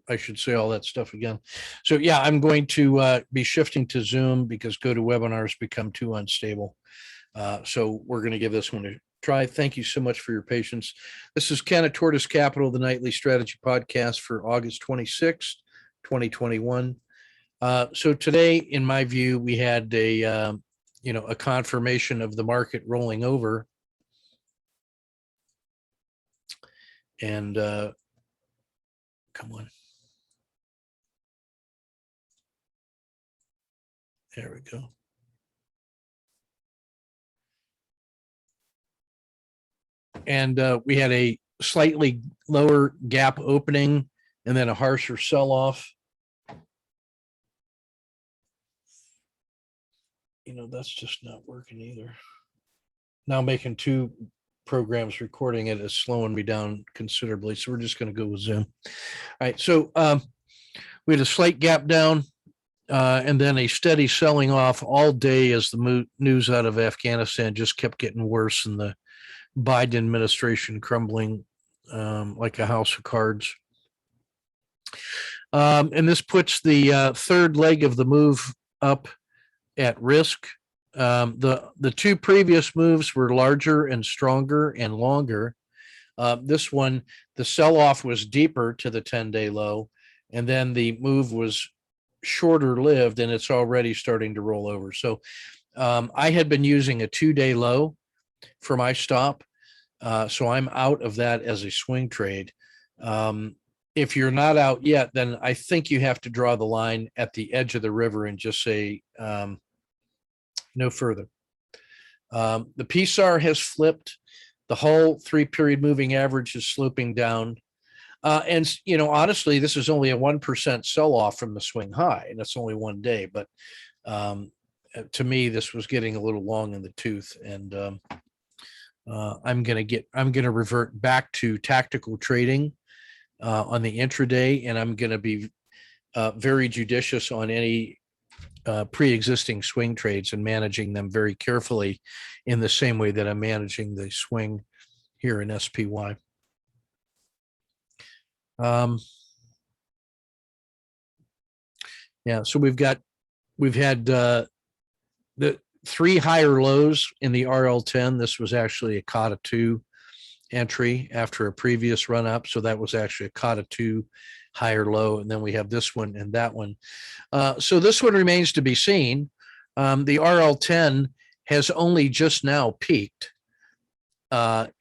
I should say all that stuff again. So yeah, I'm going to be shifting to Zoom because GoToWebinars become too unstable. So we're going to give this one a try. Thank you so much for your patience. This is Ken at Tortoise Capital, the nightly strategy podcast for August 26th, 2021. So today, in my view, we had a confirmation of the market rolling over. And come on. There we go. And we had a slightly lower gap opening and then a harsher sell-off. That's just not working either. Now making two programs recording it is slowing me down considerably. So we're just going to go with Zoom. All right. So we had a slight gap down. And then a steady selling off all day as the news out of Afghanistan just kept getting worse and the Biden administration crumbling like a house of cards. And this puts the third leg of the move up at risk. The two previous moves were larger and stronger and longer. This one, the sell-off was deeper to the 10-day low, and then the move was shorter lived and it's already starting to roll over. So I had been using a 2-day low for my stop. So I'm out of that as a swing trade. If you're not out yet, then I think you have to draw the line at the edge of the river and just say no further. The PSAR has flipped. The whole 3-period moving average is sloping down. And honestly, this is only a 1% sell-off from the swing high, and it's only one day. But to me, this was getting a little long in the tooth, and I'm going to revert back to tactical trading on the intraday, and I'm going to be very judicious on any pre-existing swing trades and managing them very carefully in the same way that I'm managing the swing here in SPY. So we've had the 3 higher lows in the RL10. This was actually a Kata 2 entry after a previous run up. So that was actually a Kata 2 higher low. And then we have this one and that one. So this one remains to be seen. The RL10 has only just now peaked.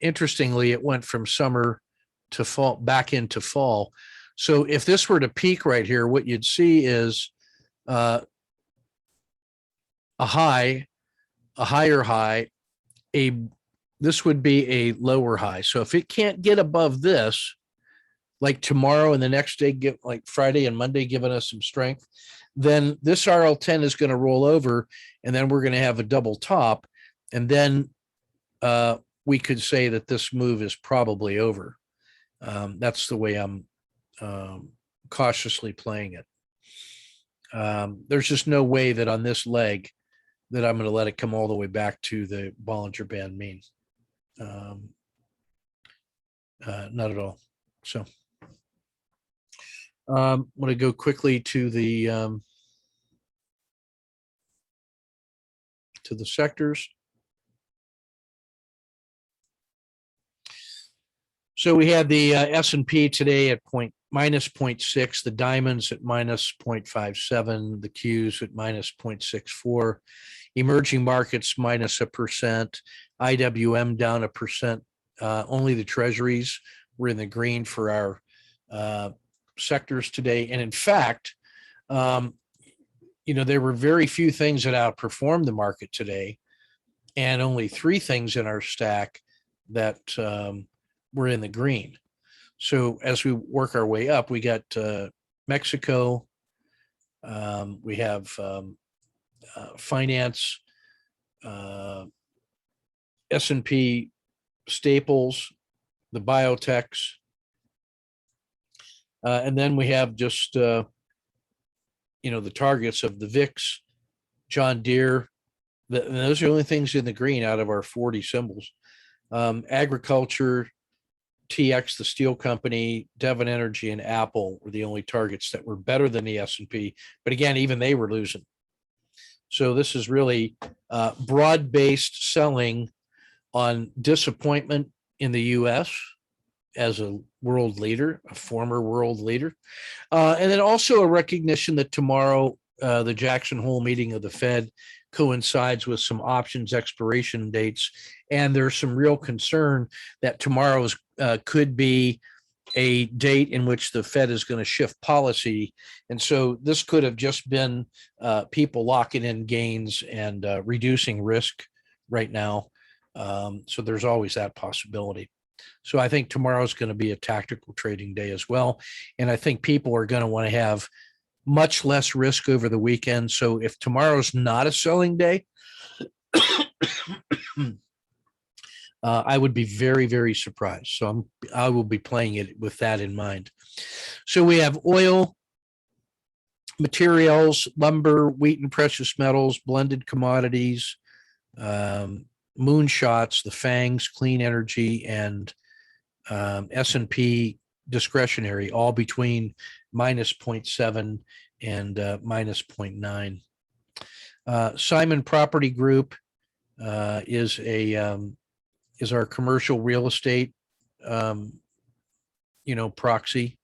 Interestingly, it went from summer to fall back into fall. So if this were to peak right here, what you'd see is a high, a higher high, this would be a lower high. So if it can't get above this, like tomorrow and the next day, like Friday and Monday, giving us some strength, then this RL10 is going to roll over, and then we're going to have a double top, and then we could say that this move is probably over. That's the way I'm cautiously playing it. There's just no way that on this leg that I'm going to let it come all the way back to the Bollinger Band mean. Not at all. So I'm going to go quickly to the sectors. So we had the S&P today at minus 0.6, the diamonds at minus 0.57, the Qs at minus 0.64, emerging markets minus 1%, IWM down 1%. Only the treasuries were in the green for our sectors today. And in fact, there were very few things that outperformed the market today, and only 3 things in our stack that were in the green. So as we work our way up, we got Mexico, we have finance, S&P staples, the biotechs, and then we have just the targets of the VIX, John Deere. Those are the only things in the green out of our 40 symbols. Agriculture, TX, the steel company, Devon Energy, and Apple were the only targets that were better than the S&P. But again, even they were losing. So this is really broad-based selling on disappointment in the U.S. as a world leader, a former world leader. And then also a recognition that tomorrow, the Jackson Hole meeting of the Fed coincides with some options expiration dates. And there's some real concern that tomorrow's could be a date in which the Fed is going to shift policy. And so this could have just been people locking in gains and reducing risk right now. So there's always that possibility. So I think tomorrow's going to be a tactical trading day as well. And I think people are going to want to have much less risk over the weekend. So if tomorrow's not a selling day, I would be very, very surprised. So I will be playing it with that in mind. So we have oil, materials, lumber, wheat and precious metals, blended commodities, moonshots, the FANGs, clean energy, and S&P discretionary, all between minus 0.7 and minus 0.9. Simon Property Group is our commercial real estate, proxy.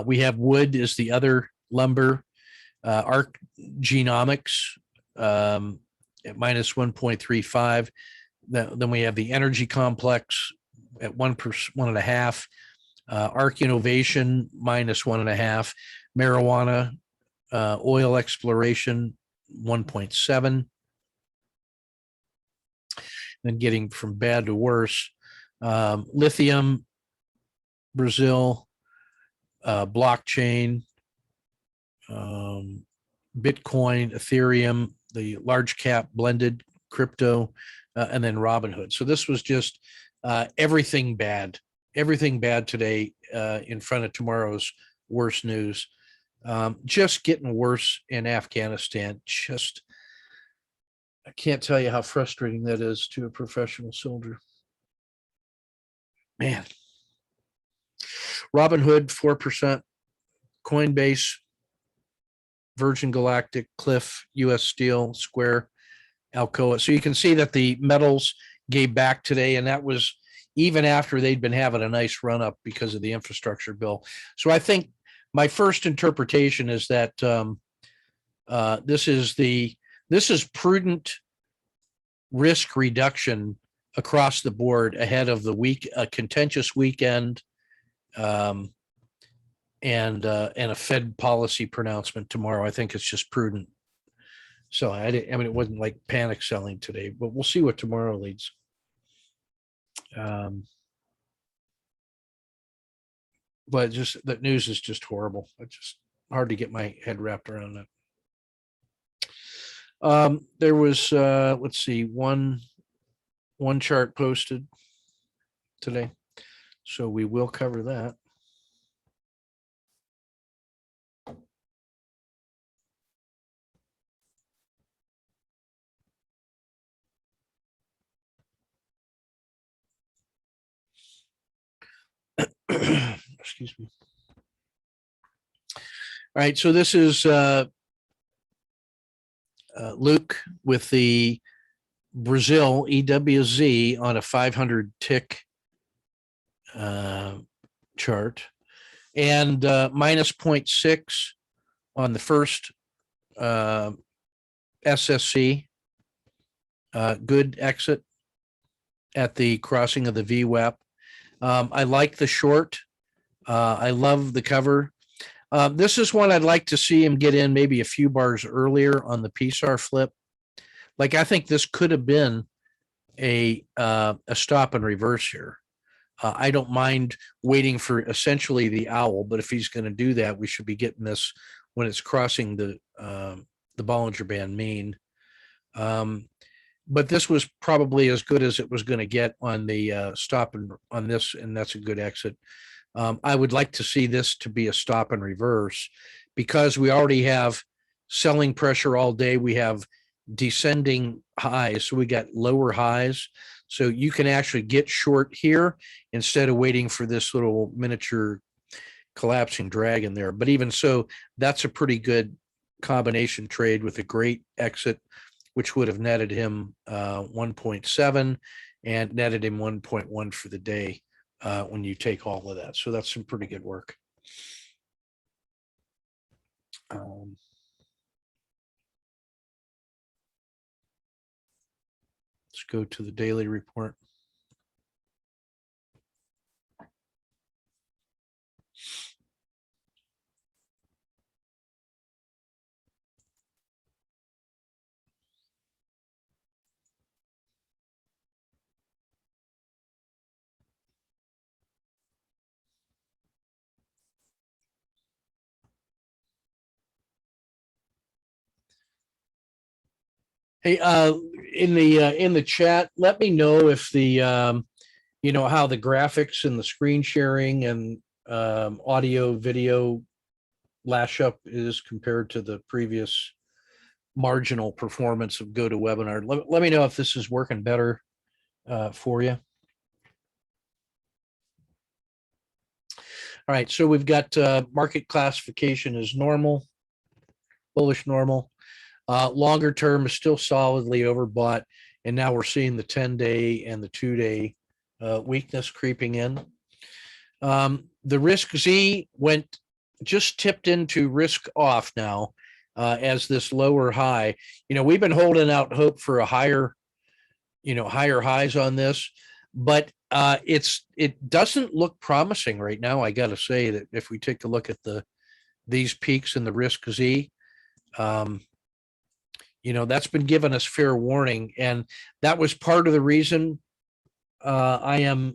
We have wood is the other lumber. Arc Genomics at minus 1.35. Then we have the energy complex at 1.5. Arc Innovation minus 1.5. Marijuana, oil exploration 1.7. Then getting from bad to worse. Lithium, Brazil, blockchain, Bitcoin, Ethereum, the large cap blended crypto, and then Robinhood. So this was just everything bad today in front of tomorrow's worst news. Just getting worse in Afghanistan. I can't tell you how frustrating that is to a professional soldier. Man. Robinhood, 4%, Coinbase, Virgin Galactic, Cliff, US Steel, Square, Alcoa. So you can see that the metals gave back today, and that was even after they'd been having a nice run up because of the infrastructure bill. So I think my first interpretation is that this is prudent risk reduction across the board ahead of a contentious weekend, and a Fed policy pronouncement tomorrow. I think it's just prudent. So it wasn't like panic selling today, but we'll see what tomorrow leads. But just that news is just horrible. It's just hard to get my head wrapped around that. There was let's see, one chart posted today, so we will cover that. Excuse me. All right, so this is Luke with the Brazil EWZ on a 500 tick chart, and minus 0.6 on the first SSC. Good exit at the crossing of the VWAP. I like the short. I love the cover. This is one I'd like to see him get in maybe a few bars earlier on the PSAR flip. Like, I think this could have been a stop and reverse here. I don't mind waiting for essentially the owl, but if he's going to do that, we should be getting this when it's crossing the Bollinger Band mean. But this was probably as good as it was going to get on the stop and on this, and that's a good exit. I would like to see this to be a stop and reverse because we already have selling pressure all day. We have descending highs. So we got lower highs. So you can actually get short here instead of waiting for this little miniature collapsing dragon there. But even so, that's a pretty good combination trade with a great exit, which would have netted him 1.7 and netted him 1.1 for the day when you take all of that. So that's some pretty good work. Let's go to the daily report. Hey, in the chat, let me know if the how the graphics and the screen sharing and audio video lash up is compared to the previous marginal performance of GoToWebinar. Let me know if this is working better for you. All right, so we've got market classification as normal, bullish normal. Longer term is still solidly overbought, and now we're seeing the 10-day and the 2-day weakness creeping in. The risk Z just tipped into risk off now as this lower high. We've been holding out hope for a higher highs on this, but it doesn't look promising right now. I got to say that if we take a look at these peaks in the risk Z, that's been given us fair warning, and that was part of the reason I'm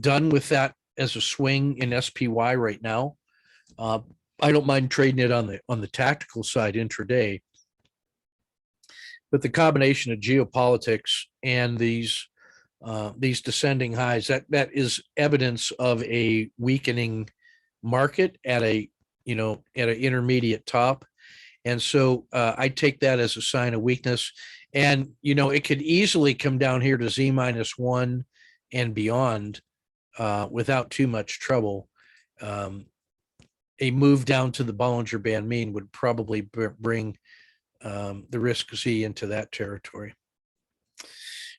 done with that as a swing in SPY right now. I don't mind trading it on the tactical side intraday, but the combination of geopolitics and these descending highs, that is evidence of a weakening market at an intermediate top. And so I take that as a sign of weakness. And, it could easily come down here to Z-1 and beyond without too much trouble. A move down to the Bollinger Band mean would probably bring the risk Z into that territory.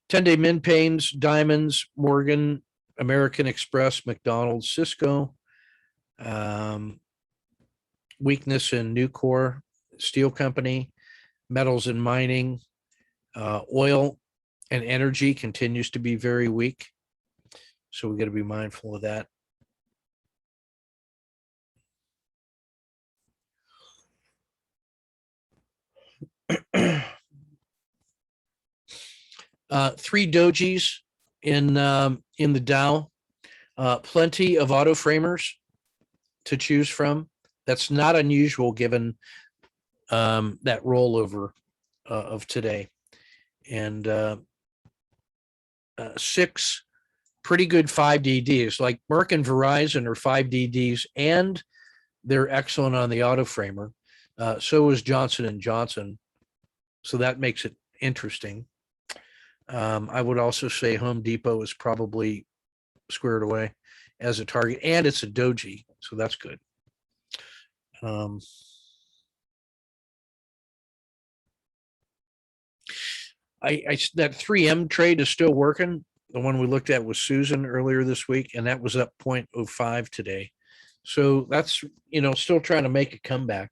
10-day min pains, Diamonds, Morgan, American Express, McDonald's, Cisco. Weakness in Nucor, steel company, metals and mining, oil and energy continues to be very weak. So we got to be mindful of that. Three dojis in the Dow, plenty of auto framers to choose from. That's not unusual given that rollover of today. And 6 pretty good 5DDs, like Merck and Verizon are 5DDs, and they're excellent on the auto framer. So is Johnson & Johnson. So that makes it interesting. I would also say Home Depot is probably squared away as a target, and it's a doji, so that's good. That 3M trade is still working. The one we looked at was Susan earlier this week, and that was up 0.05 today. So that's, still trying to make a comeback.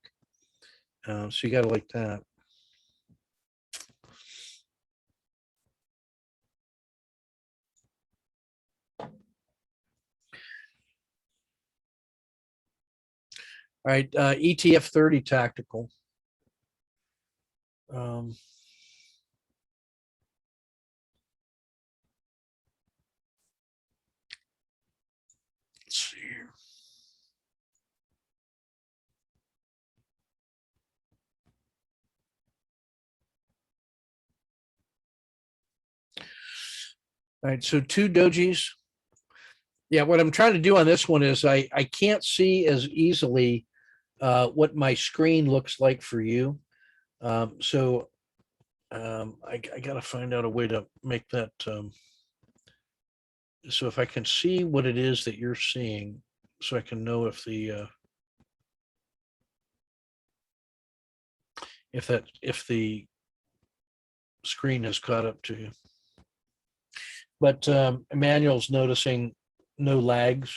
So you got to like that. All right, ETF 30 tactical. Let's see here. All right, so 2 dojis. Yeah, what I'm trying to do on this one is I can't see as easily what my screen looks like for you. So I got to find out a way to make that. So if I can see what it is that you're seeing, so I can know if the screen has caught up to you. But Emmanuel's noticing no lags,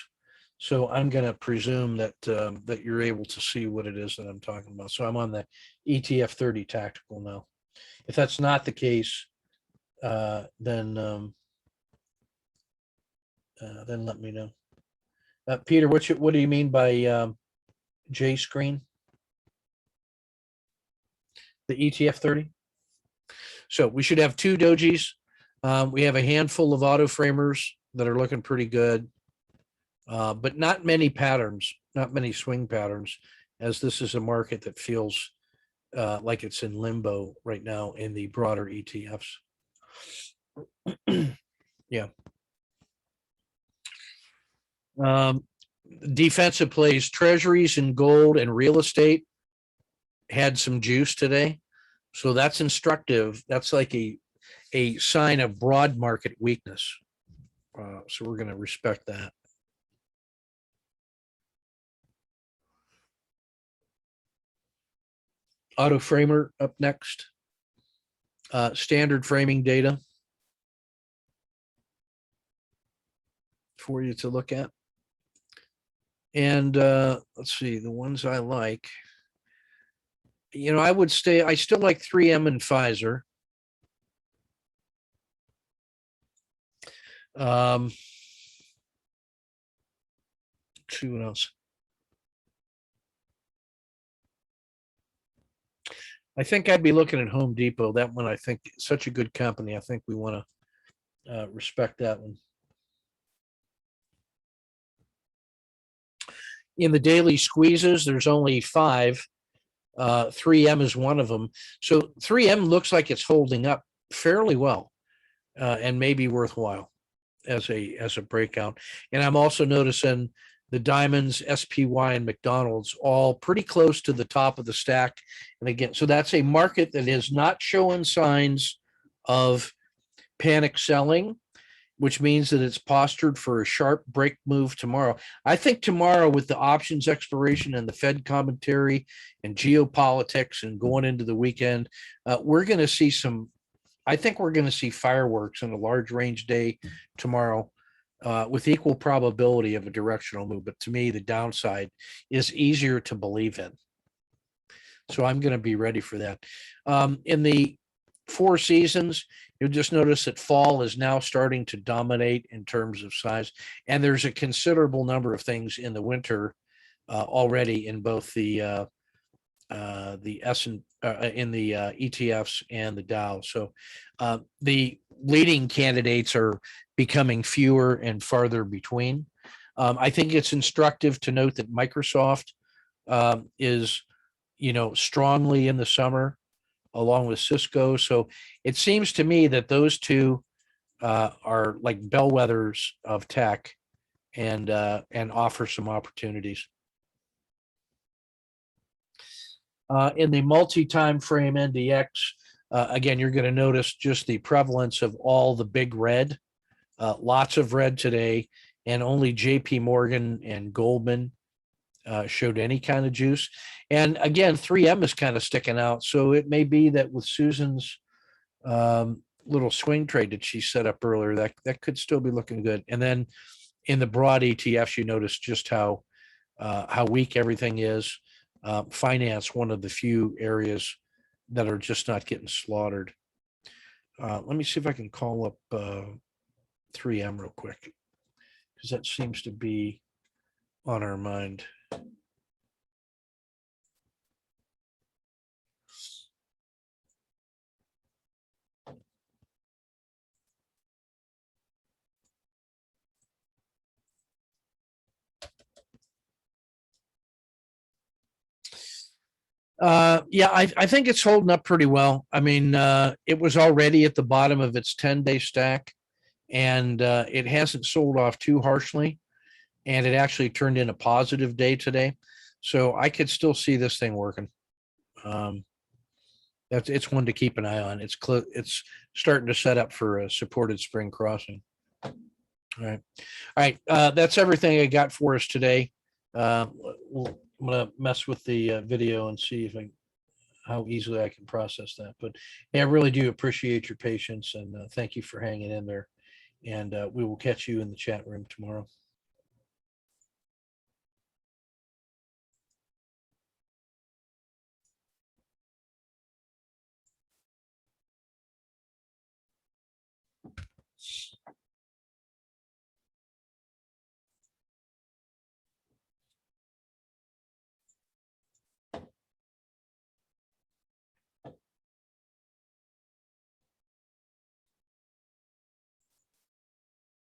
so I'm going to presume that that you're able to see what it is that I'm talking about. So I'm on the ETF 30 tactical now. If that's not the case, then let me know. Peter, what do you mean by J screen? The ETF 30. So we should have two dojis. We have a handful of auto framers that are looking pretty good, but not many patterns, not many swing patterns, as this is a market that feels like it's in limbo right now in the broader ETFs. Yeah. Defensive plays, treasuries and gold and real estate had some juice today. So that's instructive. That's like a sign of broad market weakness. So we're going to respect that. Auto framer up next. Standard framing data for you to look at. And let's see, the ones I like. I still like 3M and Pfizer. See what else. I think I'd be looking at Home Depot. That one, I think, such a good company. I think we want to respect that one. In the daily squeezes, there's only 5. 3M is one of them. So 3M looks like it's holding up fairly well and maybe worthwhile as a breakout. And I'm also noticing the Diamonds, SPY, and McDonald's all pretty close to the top of the stack. And again, so that's a market that is not showing signs of panic selling, which means that it's postured for a sharp break move tomorrow. I think tomorrow, with the options expiration and the Fed commentary and geopolitics and going into the weekend, we're going to see I think we're going to see fireworks in a large range day tomorrow with equal probability of a directional move. But to me, the downside is easier to believe in. So I'm going to be ready for that. In the Four Seasons, you'll just notice that fall is now starting to dominate in terms of size. And there's a considerable number of things in the winter already in both the ETFs and the Dow. So the leading candidates are becoming fewer and farther between. I think it's instructive to note that Microsoft is, strongly in the summer, along with Cisco. So it seems to me that those two are like bellwethers of tech and offer some opportunities. In the multi-time frame NDX, again, you're going to notice just the prevalence of all the big red, lots of red today, and only JP Morgan and Goldman showed any kind of juice. And again, 3M is kind of sticking out. So it may be that with Susan's little swing trade that she set up earlier, that could still be looking good. And then in the broad ETFs, you notice just how weak everything is. Finance, one of the few areas that are just not getting slaughtered. Let me see if I can call up 3M real quick, because that seems to be on our mind. Yeah, I think it's holding up pretty well. I mean, it was already at the bottom of its 10-day stack, and it hasn't sold off too harshly, and it actually turned in a positive day today. So I could still see this thing working. it's one to keep an eye on. It's starting to set up for a supported spring crossing. All right. All right. That's everything I got for us today. I'm going to mess with the video and see how easily I can process that. But yeah, I really do appreciate your patience and thank you for hanging in there. And we will catch you in the chat room tomorrow.